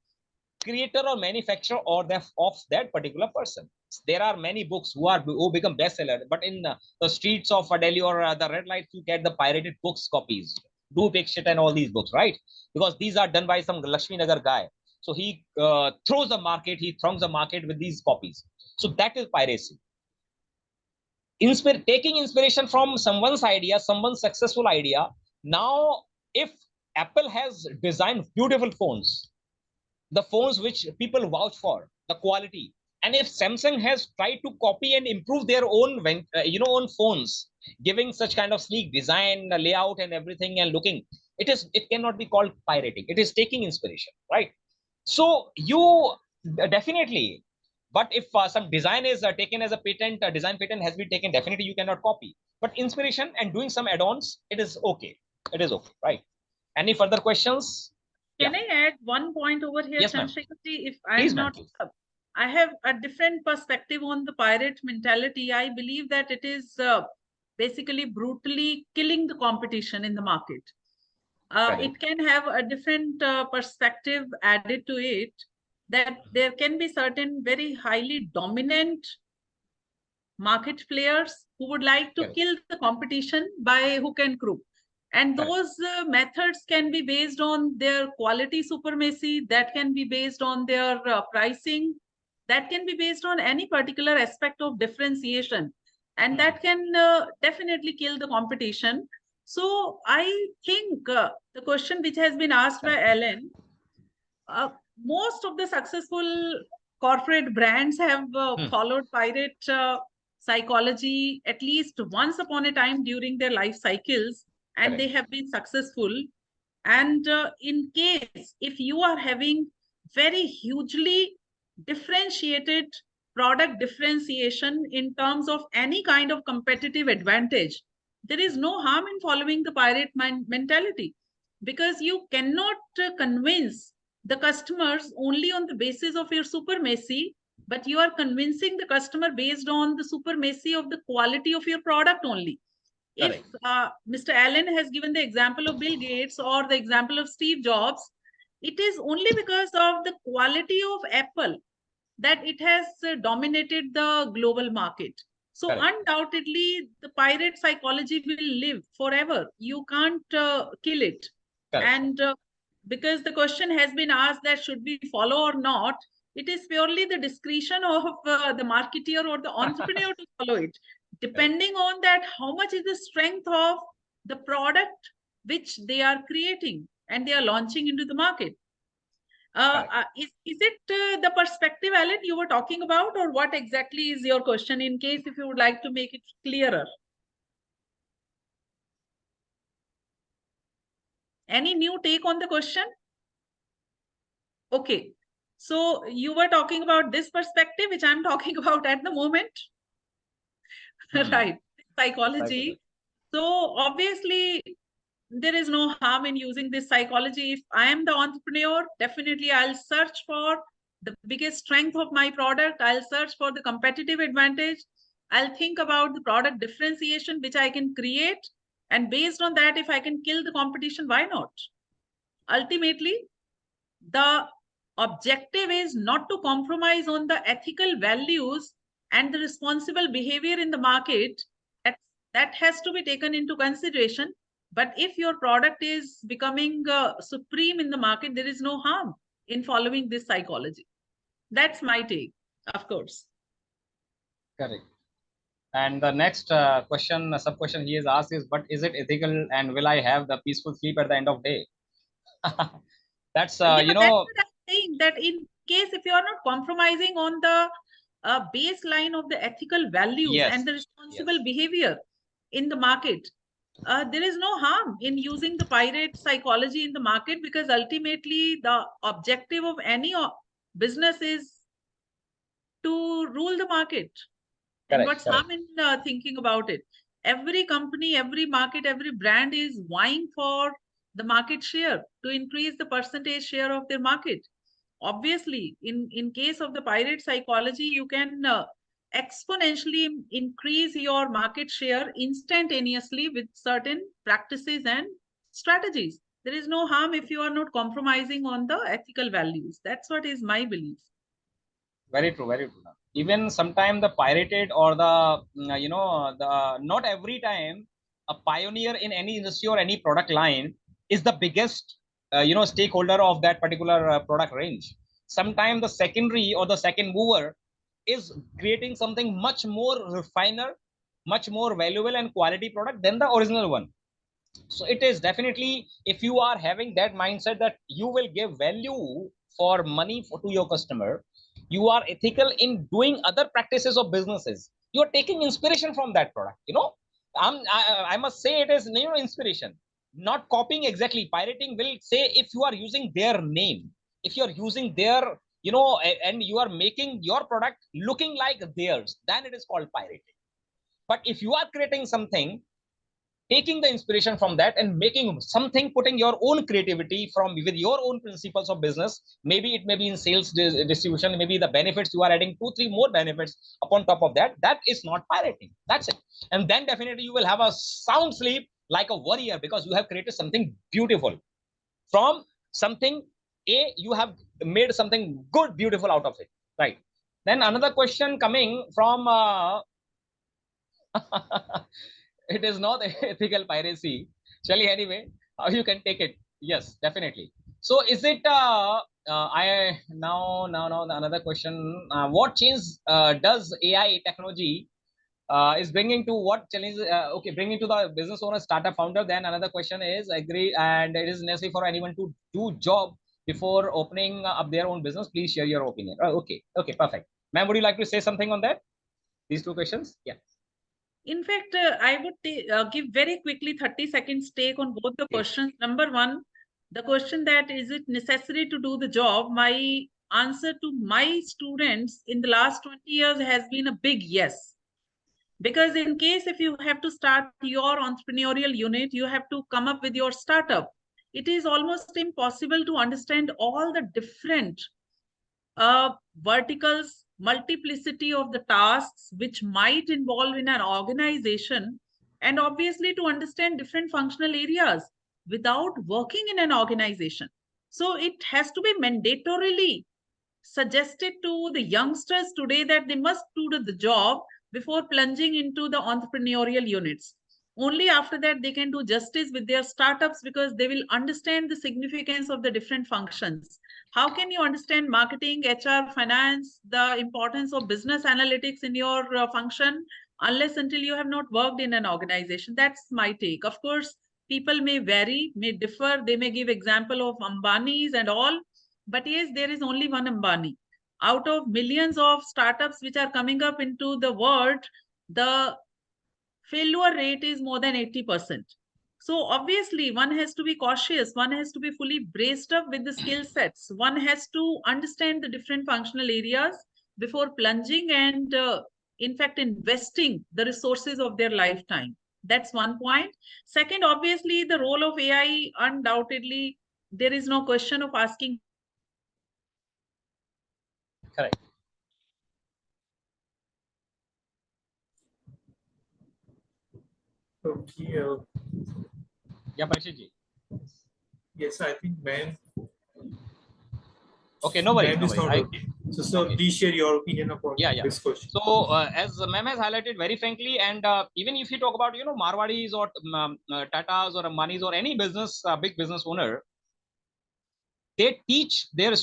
creator or manufacturer or of that particular person. There are many books who become bestseller, but in the streets of Delhi or the red lights, you get the pirated books copies. Do Big Shit and all these books, right? Because these are done by some Lakshmi Nagar guy. So he throws the market, he throngs the market with these copies. So that is piracy. Taking inspiration from someone's idea, someone's successful idea. Now, if Apple has designed beautiful phones, the phones which people vouch for, the quality, and if Samsung has tried to copy and improve their own own phones, giving such kind of sleek design, layout and everything, and looking, it cannot be called pirating. It is taking inspiration, right? So you definitely, but if some design is taken as a patent, a design patent has been taken, definitely you cannot copy. But inspiration and doing some add-ons, it is okay, right? Any further questions? Can I add one point over here, Yes, ma'am. Chandrashekhar? If Please, I'm ma'am, not, I have a different perspective on the pirate mentality. I believe that it is basically brutally killing the competition in the market. It can have a different perspective added to it, that there can be certain very highly dominant market players who would like to kill the competition by hook and crook. And those methods can be based on their quality supremacy, that can be based on their pricing, that can be based on any particular aspect of differentiation. And that can definitely kill the competition. So I think the question which has been asked by Alan, most of the successful corporate brands have followed pirate psychology at least once upon a time during their life cycles, and they have been successful. And in case if you are having very hugely differentiated product differentiation in terms of any kind of competitive advantage, there is no harm in following the pirate mentality, because you cannot convince the customers only on the basis of your supremacy, but you are convincing the customer based on the supremacy of the quality of your product only. If Mr. Allen has given the example of Bill Gates or the example of Steve Jobs, it is only because of the quality of Apple that it has dominated the global market. So Correct. undoubtedly, the pirate psychology will live forever. You can't kill it. Correct. And because the question has been asked that should we follow or not, it is purely the discretion of the marketeer or the entrepreneur to follow it, depending on that how much is the strength of the product which they are creating and they are launching into the market. Is it the perspective, Alan, you were talking about, or what exactly is your question, in case if you would like to make it clearer? Any new take on the question? Okay. So you were talking about this perspective, which I'm talking about at the moment. Right. Psychology. So obviously, there is no harm in using this psychology. If I am the entrepreneur, definitely I'll search for the biggest strength of my product. I'll search for the competitive advantage. I'll think about the product differentiation, which I can create. And based on that, if I can kill the competition, why not? Ultimately, the objective is not to compromise on the ethical values and the responsible behavior in the market. That has to be taken into consideration. But if your product is becoming supreme in the market, there is no harm in following this psychology. That's my take, of course. Correct. And the next question, sub-question he has asked is, but is it ethical and will I have the peaceful sleep at the end of day? That's, Yeah, you that's know, what I'm saying, that in case if you are not compromising on the baseline of the ethical values yes, and the responsible yes, behavior in the market, there is no harm in using the pirate psychology in the market, because ultimately the objective of any business is to rule the market. And correct, what's correct. harm in thinking about it? Every company, every market, every brand is vying for the market share, to increase the percentage share of their market. Obviously, in case of the pirate psychology, you can exponentially increase your market share instantaneously with certain practices and strategies. There is no harm if you are not compromising on the ethical values. That's what is my belief. Very true, very true. Even sometimes the pirated or the, you know, the not every time a pioneer in any industry or any product line is the biggest, you know, stakeholder of that particular product range. Sometimes the secondary or the second mover is creating something much more refiner, much more valuable and quality product than the original one. So it is definitely, if you are having that mindset that you will give value for money to your customer, you are ethical in doing other practices of businesses, you are taking inspiration from that product, you know. I must say it is, you know, inspiration, not copying exactly. Pirating will say if you are using their name, if you are using their, you know, and you are making your product looking like theirs, then it is called pirating. But if you are creating something, taking the inspiration from that and making something, putting your own creativity from with your own principles of business, maybe it may be in sales distribution, maybe the benefits you are adding 2-3 more benefits upon top of that, that is not pirating. That's it. And then definitely you will have a sound sleep like a warrior, because you have created something beautiful from something a, you have made something good, beautiful out of it, right? Then another question coming from it is not ethical piracy. Shally, anyway, you can take it. Yes, definitely. So is it, I now another question. What change does AI technology is bringing to what challenge? Okay, bringing to the business owner, startup founder. Then another question is, agree, and it is necessary for anyone to do job before opening up their own business. Please share your opinion. Okay, okay, perfect. Ma'am, would you like to say something on that? These two questions? Yeah. In fact, I would give very quickly 30 seconds take on both the questions. Number one, the question that is it necessary to do the job? My answer to my students in the last 20 years has been a big yes. Because in case if you have to start your entrepreneurial unit, you have to come up with your startup. It is almost impossible to understand all the different verticals, multiplicity of the tasks which might involve in an organization, and obviously to understand different functional areas without working in an organization. So it has to be mandatorily suggested to the youngsters today that they must do the job before plunging into the entrepreneurial units. Only after that they can do justice with their startups, because they will understand the significance of the different functions. How can you understand marketing, HR, finance, the importance of business analytics in your function, unless until you have not worked in an organization? That's my take. Of course, people may vary, may differ. They may give example of Ambanis and all, but yes, there is only one Ambani. Out of millions of startups which are coming up into the world, the failure rate is more than 80%. So obviously, one has to be cautious. One has to be fully braced up with the skill sets. One has to understand the different functional areas before plunging and, in fact, investing the resources of their lifetime. That's one point. Second, obviously, the role of AI, undoubtedly, there is no question of asking. Correct. Okay. Yeah, Parikshit ji. Yes, I think man. Okay, no worries. Man No is worries. not working. So okay. Please share your opinion about this question. So as ma'am has highlighted very frankly, and even if you talk about Marwadis or Tatas or Ambanis or any business big business owner, they teach their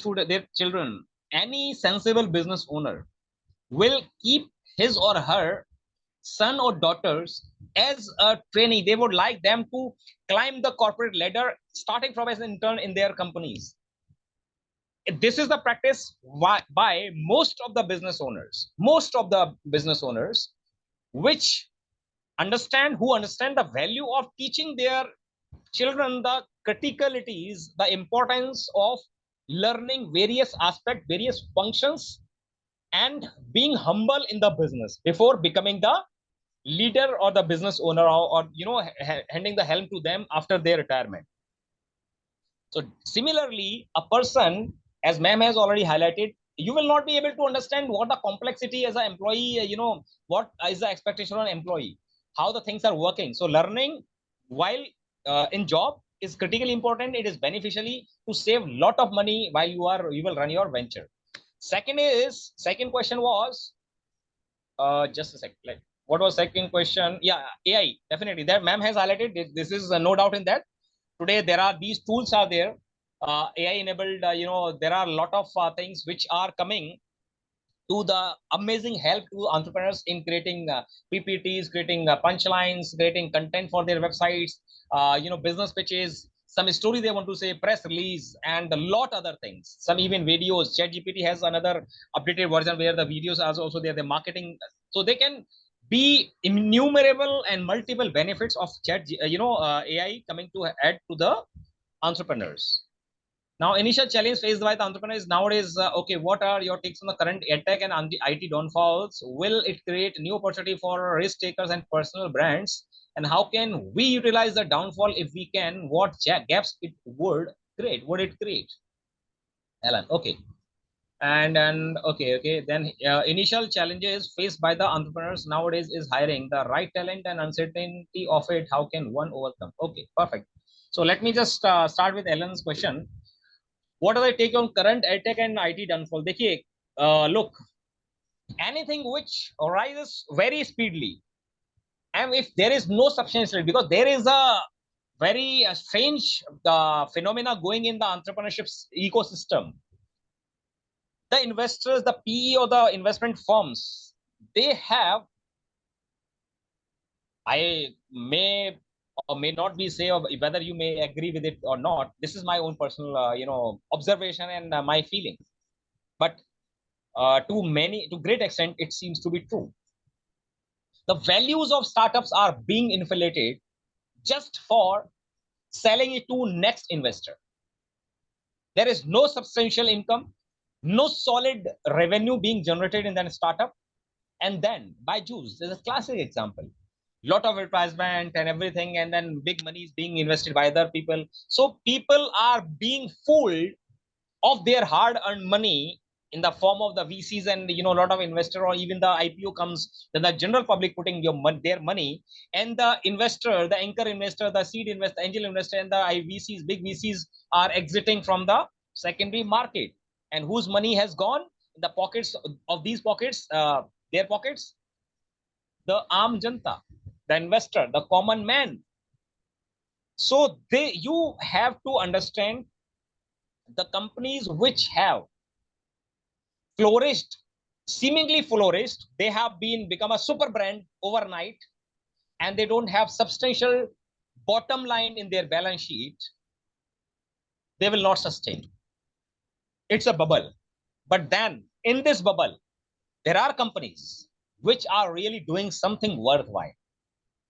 children. Any sensible business owner will keep his or her son or daughters as a trainee. They would like them to climb the corporate ladder starting from as an intern in their companies. This is the practice by most of the business owners, which understand the value of teaching their children the criticalities, the importance of learning various aspects, various functions, and being humble in the business before becoming the leader or the business owner, or handing the helm to them after their retirement. So similarly, a person, as ma'am has already highlighted, you will not be able to understand what the complexity as an employee, what is the expectation on employee, how the things are working. So learning while in job is critically important. It is beneficially to save a lot of money while you will run your venture. Second question was, just a sec. Like, what was second question? Yeah, AI, definitely. That ma'am has highlighted. This is no doubt in that. Today, there are these tools are there, AI enabled, there are a lot of things which are coming to the amazing help to entrepreneurs in creating PPTs, creating punchlines, creating content for their websites, business pitches, some story they want to say, press release, and a lot other things. Some even videos. ChatGPT has another updated version where the videos are also there. The marketing, so they can be innumerable and multiple benefits of AI coming to add to the entrepreneurs. Now, initial challenge faced by the entrepreneurs nowadays, okay, what are your takes on the current edtech and on the IT downfalls? Will it create new opportunity for risk takers and personal brands? And how can we utilize the downfall if we can? What gaps it would create? Would it create? Alan, okay. And okay. Then initial challenges faced by the entrepreneurs nowadays is hiring the right talent and uncertainty of it. How can one overcome? Okay, perfect. So let me just start with Alan's question. What are the take on current edtech and IT downfall? Look, anything which arises very speedily, and if there is no substantial, because there is a very strange phenomena going in the entrepreneurship ecosystem. The investors, the PE or the investment firms, they have, I may or may not be say whether you may agree with it or not. This is my own personal, observation and my feeling. But to great extent, it seems to be true. The values of startups are being inflated just for selling it to next investor. There is no substantial income, no solid revenue being generated in that startup. And then by Jews, there's a classic example. Lot of advertisement and everything, and then big money is being invested by other people. So people are being fooled of their hard-earned money in the form of the VCs and a lot of investor, or even the IPO comes, then the general public putting their money, and the investor, the anchor investor, the seed investor, angel investor, and the VCs, big VCs are exiting from the secondary market. And whose money has gone in the pockets of these pockets, their pockets? The Aam Janta, the investor, the common man. So you have to understand the companies which have flourished, seemingly flourished, they have become a super brand overnight, and they don't have substantial bottom line in their balance sheet. They will not sustain. It's a bubble. But then in this bubble, there are companies which are really doing something worthwhile.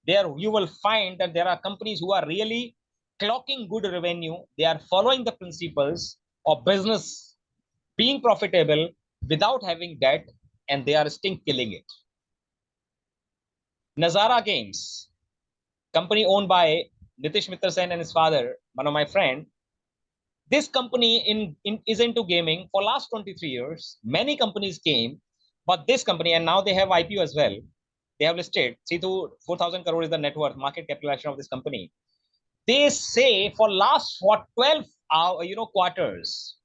There you will find that there are companies who are really clocking good revenue. They are following the principles of business, being profitable without having debt, and they are still killing it. Nazara Games, company owned by Nitish Mittal Sen and his father, one of my friend. This company is into gaming for last 23 years. Many companies came, but this company, and now they have IPO as well. They have listed, see, to 4,000 crore is the net worth, market capitalization of this company. They say for 12 quarters,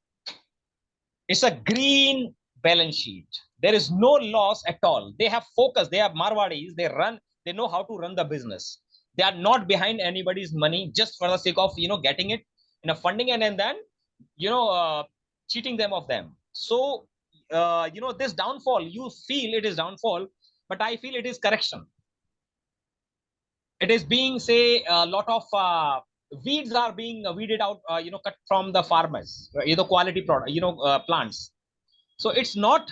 it's a green balance sheet. There is no loss at all. They have focus. They are Marwadis. They know how to run the business. They are not behind anybody's money just for the sake of, getting it in a funding and then, cheating them of them. So, this downfall, you feel it is downfall, but I feel it is correction. It is being, say, a lot of weeds are being weeded out, cut from the farmers, quality product, plants. So it's not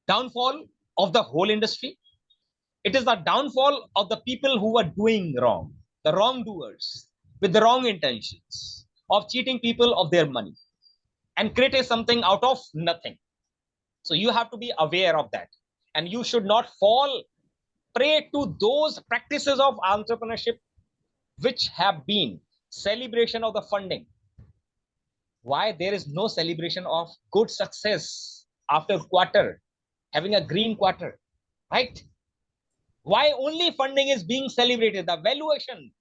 downfall of the whole industry. It is the downfall of the people who are doing wrong, the wrongdoers with the wrong intentions of cheating people of their money and create something out of nothing. So you have to be aware of that, and you should not fall prey to those practices of entrepreneurship which have been celebration of the funding. Why there is no celebration of good success after quarter, having a green quarter, right? Why only funding is being celebrated? The valuation,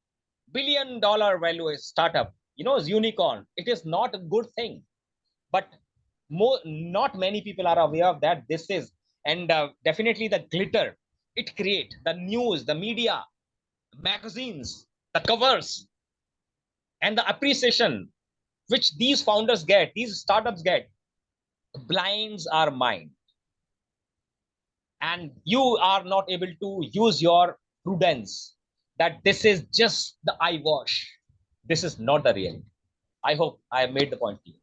$1 billion value startup, is unicorn. It is not a good thing, but not many people are aware of that. This is, and definitely the glitter it creates, the news, the media, magazines, the covers, and the appreciation which these founders get, these startups get, blinds our mind. And you are not able to use your prudence that this is just the eyewash. This is not the reality. I hope I have made the point to you.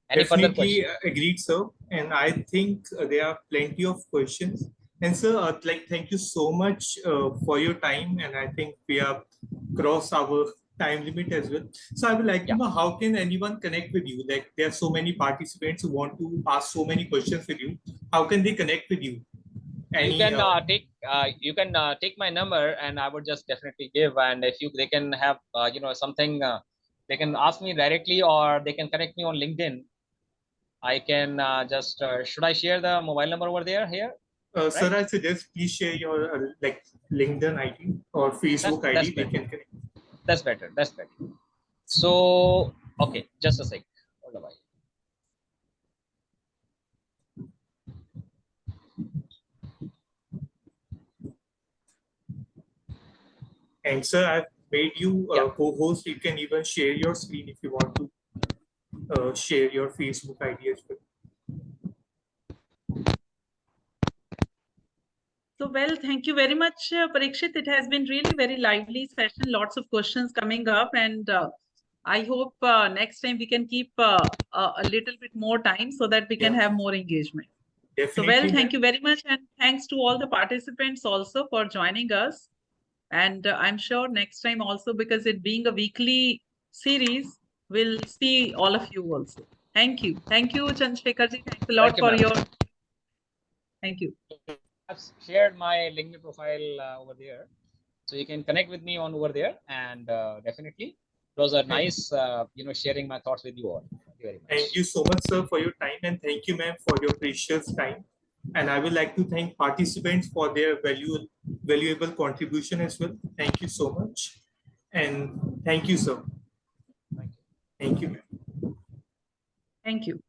Any further Definitely questions? agreed, sir. And I think there are plenty of questions. And sir, thank you so much for your time. And I think we have crossed our time limit as well. So I would like to know, how can anyone connect with you? Like, there are so many participants who want to ask so many questions with you. How can they connect with you? You can take my number, and I would just definitely give. And if they can have something, they can ask me directly, or they can connect me on LinkedIn. I can just should I share the mobile number over there here? Right? Sir, I suggest please share your LinkedIn ID or Facebook ID. They can connect. That's better. That's better. So okay, just a sec. Hold on. And sir, I've made you a co-host. You can even share your screen if you want to share your Facebook ID as well. So, well, thank you very much, Parikshit. It has been really very lively session, lots of questions coming up, and I hope next time we can keep a little bit more time so that we can have more engagement. Definitely. So, well, thank you very much, and thanks to all the participants also for joining us. And I'm sure next time also, because it being a weekly series, we'll see all of you also. Thank you. Thank you, Chandrashekhar Ji. Thanks a lot for your... Thank you. I've shared my LinkedIn profile over there, so you can connect with me on over there, and definitely it was a nice sharing my thoughts with you all. Thank you very much. Thank you so much, sir, for your time, and thank you, ma'am, for your precious time. And I would like to thank participants for their valuable contribution as well. Thank you so much, and thank you, sir. Thank you. Thank you, ma'am. Thank you.